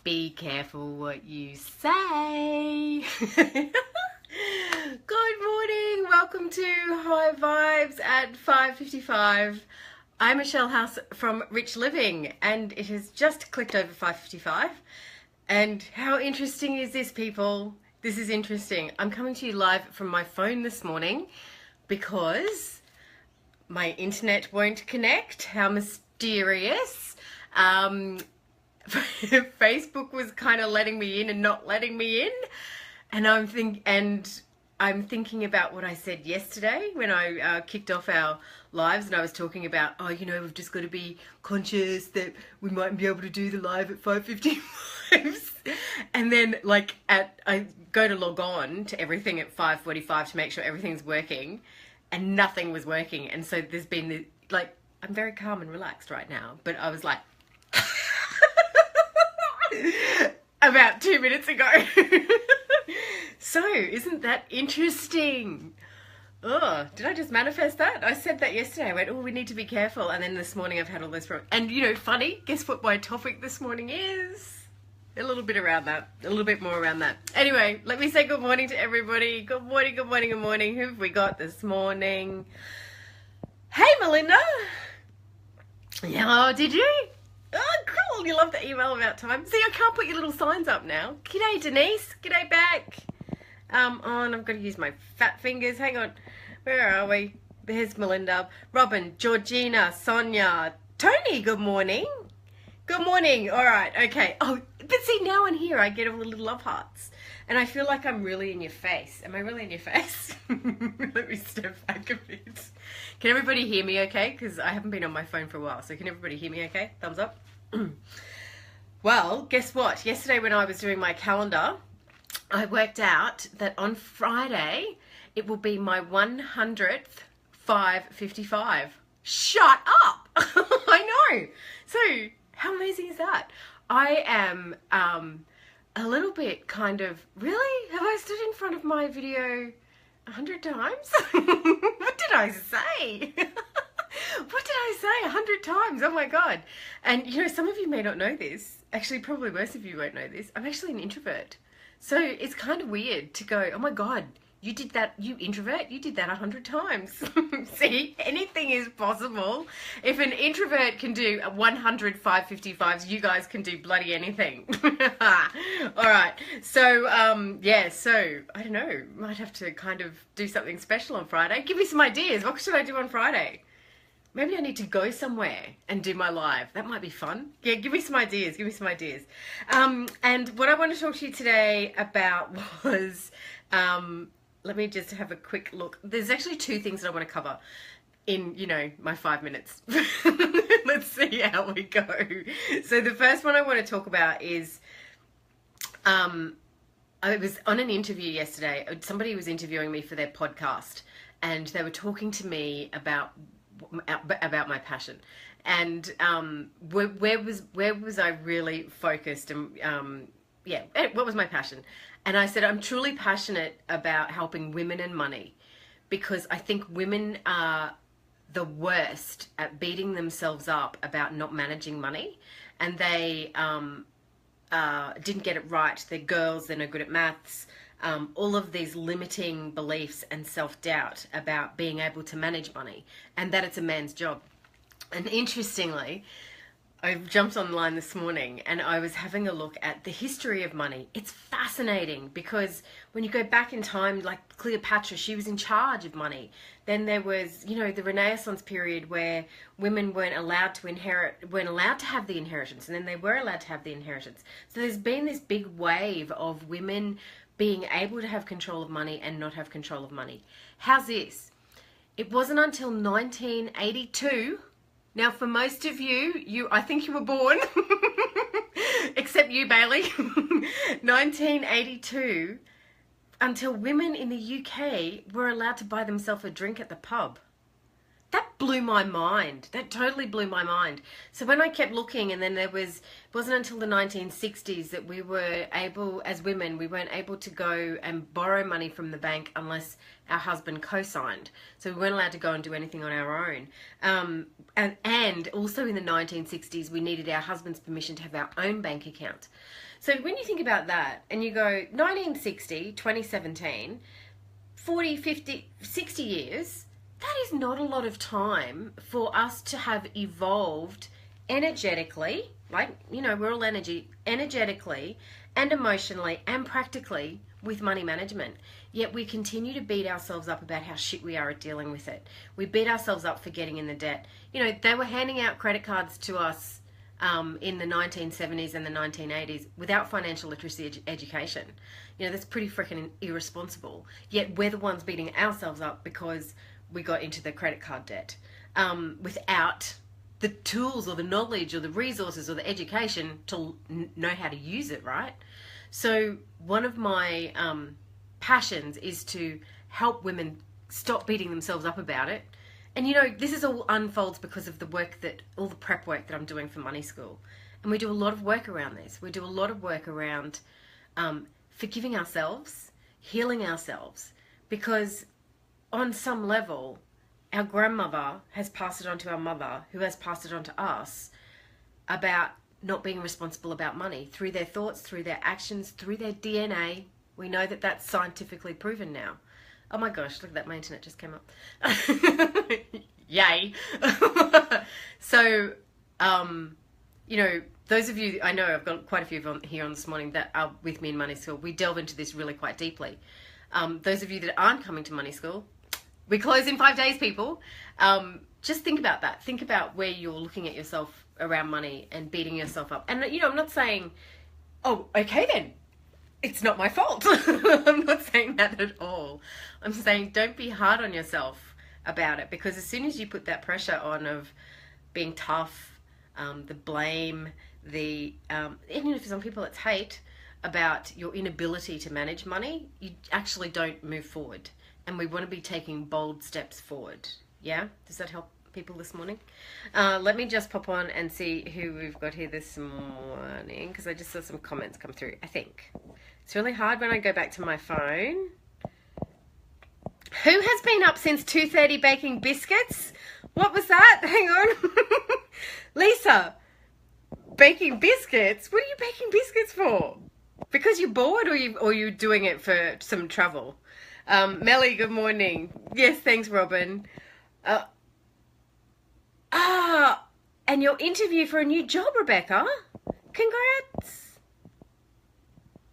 Be careful what you say. Good morning. Welcome to High Vibes at 5:55. I'm Michelle House from Rich Living, and it has just clicked over 5:55. And how interesting is this, people? This is interesting. I'm coming to you live from my phone this morning because my internet won't connect. How mysterious. Facebook was kind of letting me in and not letting me in, and I'm thinking about what I said yesterday when I kicked off our lives, and I was talking about, we've just got to be conscious that we mightn't be able to do the live at 5:55. And then I go to log on to everything at 5:45 to make sure everything's working, and nothing was working. And so there's been I'm very calm and relaxed right now, but I was like about 2 minutes ago. So, isn't that interesting? Oh, did I just manifest that? I said that yesterday. I went, we need to be careful. And then this morning I've had all this wrong. And, funny, guess what my topic this morning is? A little bit around that. A little bit more around that. Anyway, let me say good morning to everybody. Good morning, good morning, good morning. Who have we got this morning? Hey, Melinda. Yeah, did you? Oh, cool. You love the email about time. See, I can't put your little signs up now. G'day, Denise. G'day back. I've got to use my fat fingers. Hang on. Where are we? There's Melinda. Robin, Georgina, Sonia, Tony, good morning. Good morning. All right. Okay. Oh, but see, now in here, I get all the little love hearts. And I feel like I'm really in your face. Am I really in your face? Let me step back a bit. Can everybody hear me okay? Because I haven't been on my phone for a while. So can everybody hear me okay? Thumbs up. Well, guess what? Yesterday when I was doing my calendar, I worked out that on Friday, it will be my 100th 5:55. Shut up! I know. So how amazing is that? I am a little bit kind of, really? Have I stood in front of my video 100 times? What did I say? What did I say? 100 times. Oh my God. And some of you may not know this. Actually, probably most of you won't know this. I'm actually an introvert. So it's kind of weird to go, oh my God, you did that, you introvert, you did that 100 times. See, anything is possible. If an introvert can do 100 5:55s, you guys can do bloody anything. All right. So, so I don't know, might have to kind of do something special on Friday. Give me some ideas. What should I do on Friday? Maybe I need to go somewhere and do my live. That might be fun. Yeah, give me some ideas. Give me some ideas. And what I want to talk to you today about was, let me just have a quick look. There's actually two things that I want to cover in, my 5 minutes. Let's see how we go. So the first one I want to talk about is, I was on an interview yesterday. Somebody was interviewing me for their podcast, and they were talking to me about my passion, and where was I really focused, and what was my passion? And I said, I'm truly passionate about helping women and money, because I think women are the worst at beating themselves up about not managing money, and they didn't get it right. They're girls, they're no good at maths. All of these limiting beliefs and self-doubt about being able to manage money, and that it's a man's job. And interestingly, I jumped online this morning and I was having a look at the history of money. It's fascinating, because when you go back in time, like Cleopatra, she was in charge of money. Then there was, the Renaissance period where women weren't allowed to have the inheritance, and then they were allowed to have the inheritance. So there's been this big wave of women being able to have control of money and not have control of money. How's this? It wasn't until 1982. Now, for most of you, I think you were born, except you, Bailey, 1982, until women in the UK were allowed to buy themselves a drink at the pub. that blew my mind. That totally blew my mind. So when I kept looking, and then it wasn't until the 1960s that we were able, as women, we weren't able to go and borrow money from the bank unless our husband co-signed. So we weren't allowed to go and do anything on our own. And also in the 1960s, we needed our husband's permission to have our own bank account. So when you think about that and you go 1960, 2017, 40, 50, 60 years, that is not a lot of time for us to have evolved energetically, like, you know, we're all energy, energetically and emotionally and practically with money management. Yet we continue to beat ourselves up about how shit we are at dealing with it. We beat ourselves up for getting in the debt. You know, they were handing out credit cards to us in the 1970s and the 1980s without financial literacy education. You know, that's pretty freaking irresponsible. Yet we're the ones beating ourselves up because we got into the credit card debt without the tools or the knowledge or the resources or the education to know how to use it, right? So one of my passions is to help women stop beating themselves up about it. And you know, this is all unfolds because of the work that, all the prep work that I'm doing for Money School. And we do a lot of work around this. We do a lot of work around forgiving ourselves, healing ourselves, because on some level, our grandmother has passed it on to our mother, who has passed it on to us, about not being responsible about money through their thoughts, through their actions, through their DNA. We know that that's scientifically proven now. Oh my gosh, look at that, my internet just came up. Yay. So, you know, those of you, I know I've got quite a few here on this morning that are with me in Money School. We delve into this really quite deeply. Those of you that aren't coming to Money School, we close in 5 days, people. Just think about that. Think about where you're looking at yourself around money and beating yourself up. And, you know, I'm not saying, oh, okay then, it's not my fault. I'm not saying that at all. I'm saying don't be hard on yourself about it, because as soon as you put that pressure on of being tough, the blame, the even if some people it's hate about your inability to manage money, you actually don't move forward. And we want to be taking bold steps forward. Yeah? Does that help people this morning? Let me just pop on and see who we've got here this morning, because I just saw some comments come through, I think. It's really hard when I go back to my phone. Who has been up since 2:30 baking biscuits? What was that? Hang on. Lisa, baking biscuits? What are you baking biscuits for? Because you're bored, or you're doing it for some travel? Melly, good morning. Yes, thanks, Robin. And your interview for a new job, Rebecca? Congrats.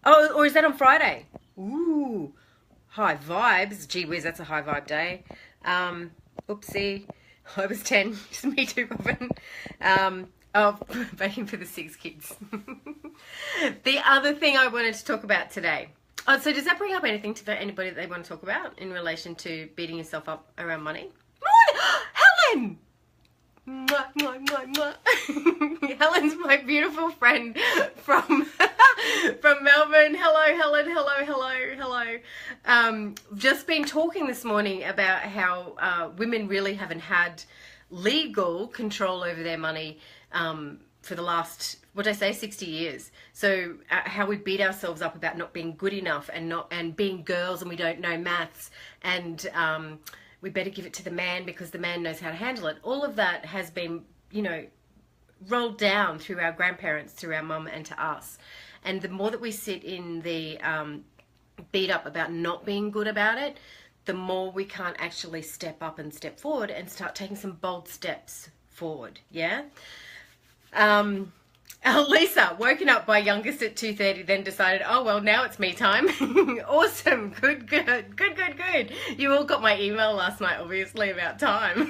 Oh, or is that on Friday? Ooh, high vibes. Gee whiz, that's a high vibe day. Oopsie. I was 10. Just me too, Robin. Oh, baking for the 6 kids. The other thing I wanted to talk about today. Oh, so does that bring up anything to anybody that they want to talk about in relation to beating yourself up around money? Morning! Helen! Mwah, mwah, mwah, mwah. Helen's my beautiful friend from Melbourne. Hello, Helen. Hello. Just been talking this morning about how women really haven't had legal control over their money for the last, what did I say, 60 years. So how we beat ourselves up about not being good enough and being girls and we don't know maths, and we better give it to the man because the man knows how to handle it. All of that has been, you know, rolled down through our grandparents, through our mum, and to us. And the more that we sit in the beat up about not being good about it, the more we can't actually step up and step forward and start taking some bold steps forward. Yeah. Lisa, woken up by youngest at 2:30, then decided, oh, well, now it's me time. Awesome. Good. You all got my email last night, obviously, about time.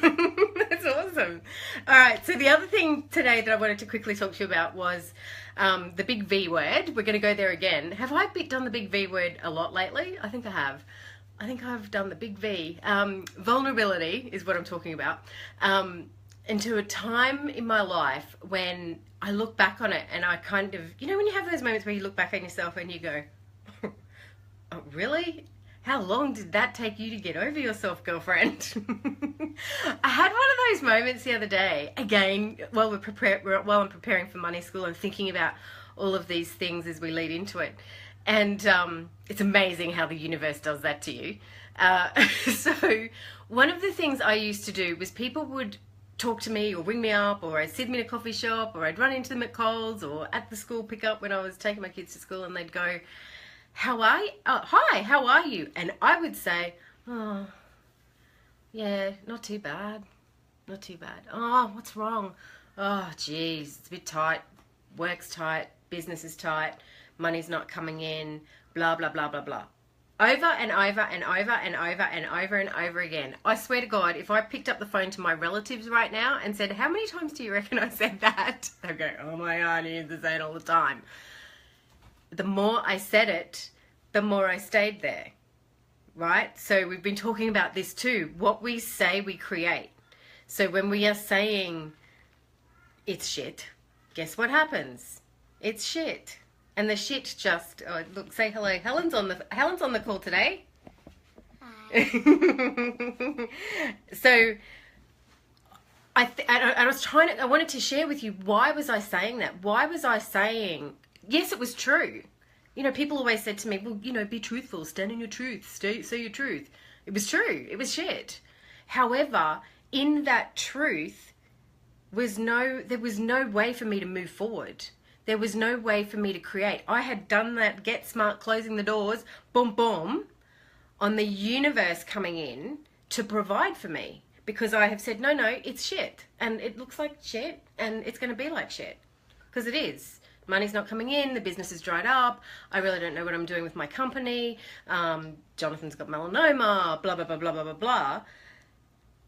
That's awesome. All right. So the other thing today that I wanted to quickly talk to you about was the big V word. We're going to go there again. Have I done the big V word a lot lately? I think I have. I think I've done the big V. Vulnerability is what I'm talking about. Into a time in my life when I look back on it and I kind of, you know, when you have those moments where you look back on yourself and you go, oh, really? How long did that take you to get over yourself, girlfriend? I had one of those moments the other day. Again, while I'm preparing for money school, I'm thinking about all of these things as we lead into it. And it's amazing how the universe does that to you. So one of the things I used to do was people would talk to me or ring me up, or I'd sit me in a coffee shop, or I'd run into them at Coles or at the school pickup when I was taking my kids to school, and they'd go, hi, how are you? And I would say, oh, yeah, not too bad. Not too bad. Oh, what's wrong? Oh, geez, it's a bit tight. Work's tight. Business is tight. Money's not coming in. Blah, blah, blah, blah, blah. Over and over and over and over and over and over again. I swear to God, if I picked up the phone to my relatives right now and said, how many times do you reckon I said that? They'd go, oh my God, you used to say it all the time. The more I said it, the more I stayed there, right? So we've been talking about this too. What we say, we create. So when we are saying it's shit, guess what happens? It's shit. And the shit just, oh, look, say hello. Helen's on the call today. Hi. So I wanted to share with you, why was I saying that? Why was I saying, yes, it was true. You know, people always said to me, well, you know, be truthful, stand in your truth, say your truth. It was true. It was shit. However, in that truth there was no way for me to move forward. There was no way for me to create. I had done that get smart, closing the doors, boom, boom, on the universe coming in to provide for me, because I have said, no, it's shit. And it looks like shit, and it's going to be like shit, because it is. Money's not coming in, the business has dried up, I really don't know what I'm doing with my company, Jonathan's got melanoma, blah, blah, blah, blah, blah, blah, blah.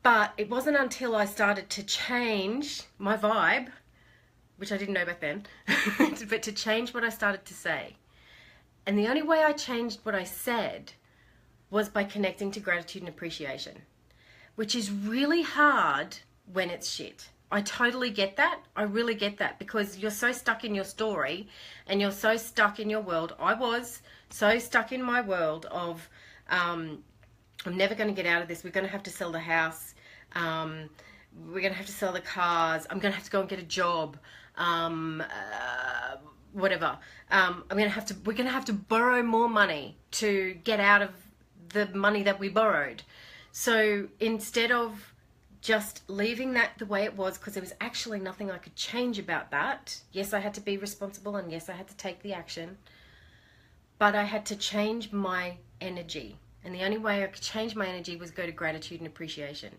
But it wasn't until I started to change my vibe, which I didn't know back then, but to change what I started to say. And the only way I changed what I said was by connecting to gratitude and appreciation, which is really hard when it's shit. I totally get that. I really get that, because you're so stuck in your story and you're so stuck in your world. I was so stuck in my world of, I'm never going to get out of this. We're going to have to sell the house. We're going to have to sell the cars. I'm going to have to go and get a job. Whatever. We're going to have to borrow more money to get out of the money that we borrowed. So instead of just leaving that the way it was, because there was actually nothing I could change about that. Yes, I had to be responsible, and yes, I had to take the action, but I had to change my energy. And the only way I could change my energy was go to gratitude and appreciation.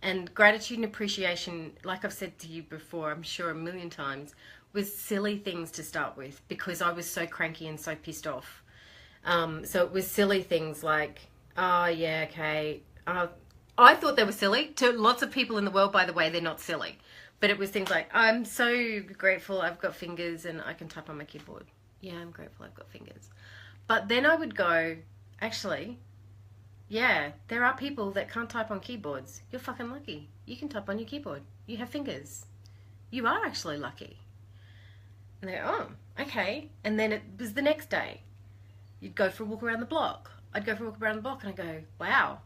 And gratitude and appreciation, like I've said to you before, I'm sure a million times, was silly things to start with, because I was so cranky and so pissed off. So it was silly things like, oh yeah, okay, I thought they were silly. To lots of people in the world, by the way, they're not silly. But it was things like, I'm so grateful I've got fingers and I can type on my keyboard. Yeah, I'm grateful I've got fingers. But then I would go, actually, yeah, there are people that can't type on keyboards. You're fucking lucky. You can type on your keyboard. You have fingers. You are actually lucky. And they go, oh, okay. And then it was the next day. You'd go for a walk around the block. I'd go for a walk around the block and I'd go, wow,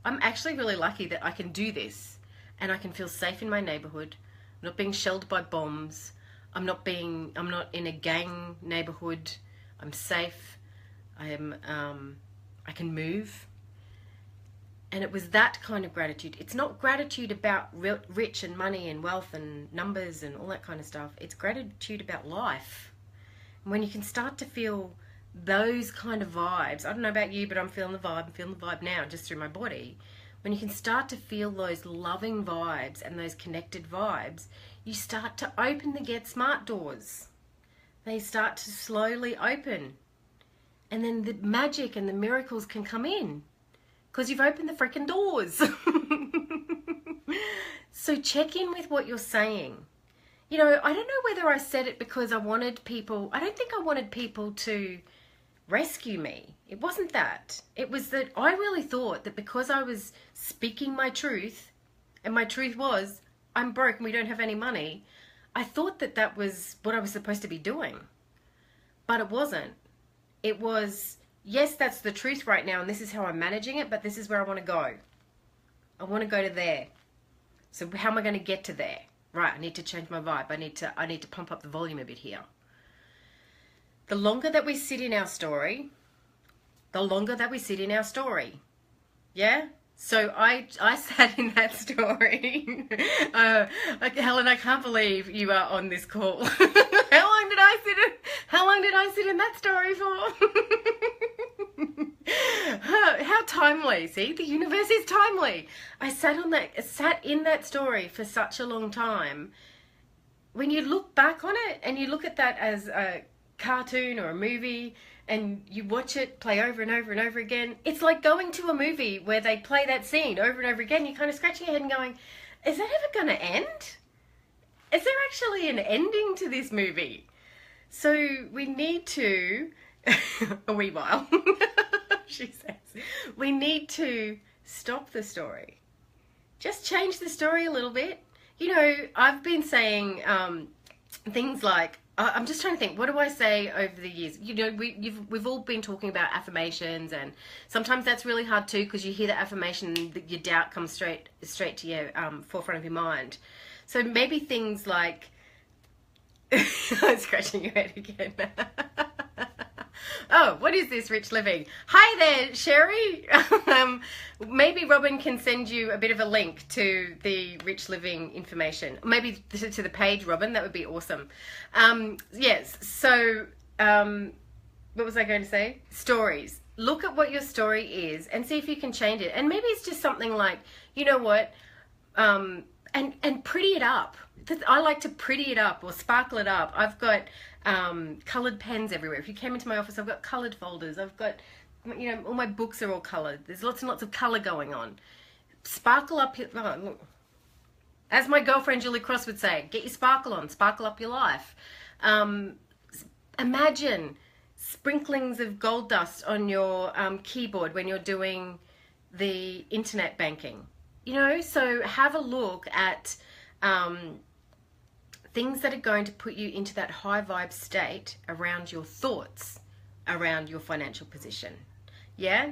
I'm actually really lucky that I can do this, and I can feel safe in my neighborhood. I'm not being shelled by bombs. I'm not in a gang neighborhood. I'm safe. I can move. And it was that kind of gratitude. It's not gratitude about rich and money and wealth and numbers and all that kind of stuff. It's gratitude about life. And when you can start to feel those kind of vibes, I don't know about you, but I'm feeling the vibe. I'm feeling the vibe now just through my body. When you can start to feel those loving vibes and those connected vibes, you start to open the Get Smart doors. They start to slowly open. And then the magic and the miracles can come in, because you've opened the freaking doors. So check in with what you're saying. You know, I don't know whether I said it because I wanted people, I don't think I wanted people to rescue me. It wasn't that. It was that I really thought that because I was speaking my truth, and my truth was, I'm broke and we don't have any money, I thought that that was what I was supposed to be doing. But it wasn't. It was yes, that's the truth right now, and this is how I'm managing it, but this is where I want to go. I want to go to there. So how am I going to get to there? Right, I need to change my vibe. I need to pump up the volume a bit here. The longer that we sit in our story, the longer that we sit in our story. Yeah? So I sat in that story. Helen, I can't believe you are on this call. How long did I sit in that story for? How timely. See, the universe is timely. I sat in that story for such a long time. When you look back on it and you look at that as a cartoon or a movie, and you watch it play over and over and over again, it's like going to a movie where they play that scene over and over again. You're kind of scratching your head and going, is that ever going to end? Is there actually an ending to this movie? So we need to, a wee while, she says, we need to stop the story. Just change the story a little bit. You know, I've been saying things like, I'm just trying to think, what do I say over the years? You know, we've all been talking about affirmations, and sometimes that's really hard too, because you hear the affirmation and your doubt comes straight to your forefront of your mind. So maybe things like, I'm scratching your head again. Oh, what is this, Rich Living? Hi there, Sherry. Maybe Robin can send you a bit of a link to the Rich Living information. Maybe to the page, Robin. That would be awesome. Yes, so what was I going to say? Stories. Look at what your story is and see if you can change it. And maybe it's just something like, you know what, and pretty it up. I like to pretty it up or sparkle it up. I've got coloured pens everywhere. If you came into my office, I've got coloured folders. I've got, you know, all my books are all coloured. There's lots and lots of colour going on. Sparkle up your, as my girlfriend Julie Cross would say, get your sparkle on, sparkle up your life. Imagine sprinklings of gold dust on your keyboard when you're doing the internet banking. You know, so have a look at things that are going to put you into that high vibe state around your thoughts, around your financial position. Yeah?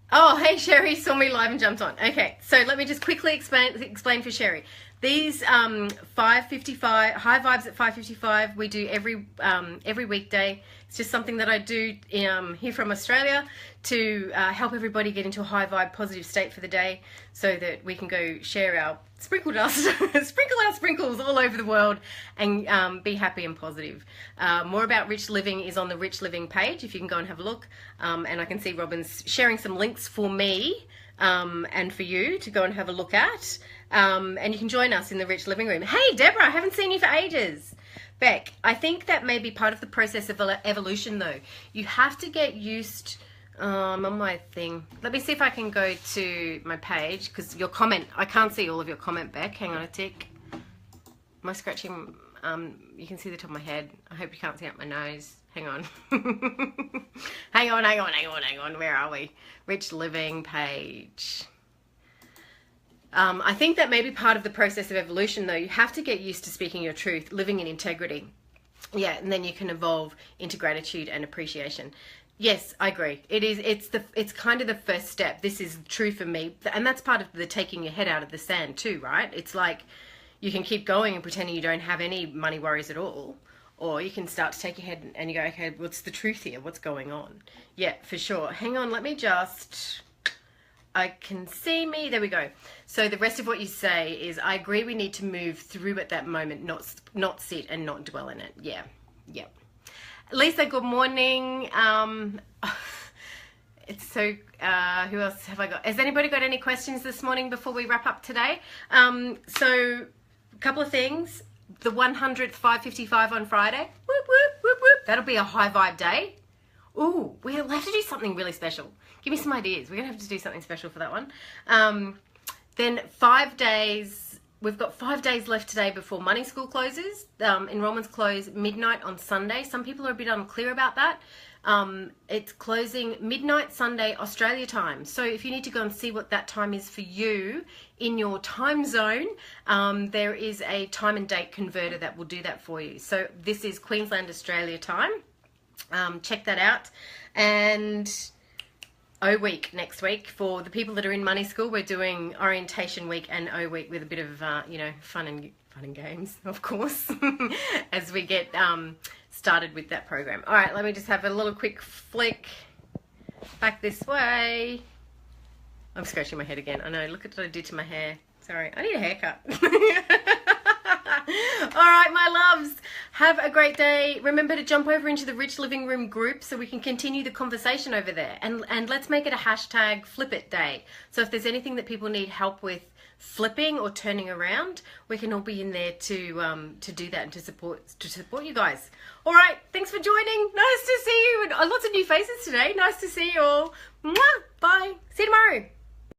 Oh, hey, Sherry saw me live and jumped on. Okay, so let me just quickly explain for Sherry. These 5:55 high vibes at 5:55 we do every weekday. It's just something that I do here from Australia to help everybody get into a high vibe, positive state for the day, so that we can go share our sprinkle dust, sprinkle our sprinkles all over the world, and be happy and positive. More about Rich Living is on the Rich Living page, if you can go and have a look. And I can see Robin's sharing some links for me and for you to go and have a look at. And you can join us in the Rich Living Room. Hey, Deborah, I haven't seen you for ages. Beck, I think that may be part of the process of evolution, though. You have to get used. On my thing. Let me see if I can go to my page, because your comment, I can't see all of your comment, Beck. Hang on a tick. Am I scratching? You can see the top of my head. I hope you can't see up my nose. Hang on. hang on. Where are we? Rich Living page. I think that may be part of the process of evolution, though. You have to get used to speaking your truth, living in integrity. Yeah, and then you can evolve into gratitude and appreciation. Yes, I agree. It's kind of the first step. This is true for me. And that's part of the taking your head out of the sand too, right? It's like you can keep going and pretending you don't have any money worries at all. Or you can start to take your head and you go, okay, what's the truth here? What's going on? Yeah, for sure. Hang on, let me just... I can see me. There we go. So the rest of what you say is, I agree we need to move through at that moment, not sit and not dwell in it. Yeah, yeah. Lisa, good morning. It's so, who else have I got? Has anybody got any questions this morning before we wrap up today? So a couple of things. The 100th 5:55 on Friday. Whoop, whoop, whoop, whoop. That'll be a high vibe day. Ooh, we'll have to do something really special. Give me some ideas. We're going to have to do something special for that one. Then 5 days. We've got 5 days left today before money school closes. Enrollments close midnight on Sunday. Some people are a bit unclear about that. It's closing midnight Sunday Australia time. So if you need to go and see what that time is for you in your time zone, there is a time and date converter that will do that for you. So this is Queensland Australia time. Check that out. And O Week next week for the people that are in money school. We're doing orientation week and O Week with a bit of fun and games, of course, as we get started with that program. All right, let me just have a little quick flick back this way. I'm scratching my head again. I know. Look at what I did to my hair. Sorry, I need a haircut. All right, my loves, have a great day. Remember to jump over into the Rich Living Room group so we can continue the conversation over there. And let's make it a hashtag Flip It Day. So if there's anything that people need help with flipping or turning around, we can all be in there to do that and to support you guys. All right, thanks for joining. Nice to see you. And lots of new faces today. Nice to see you all. Mwah! Bye. See you tomorrow.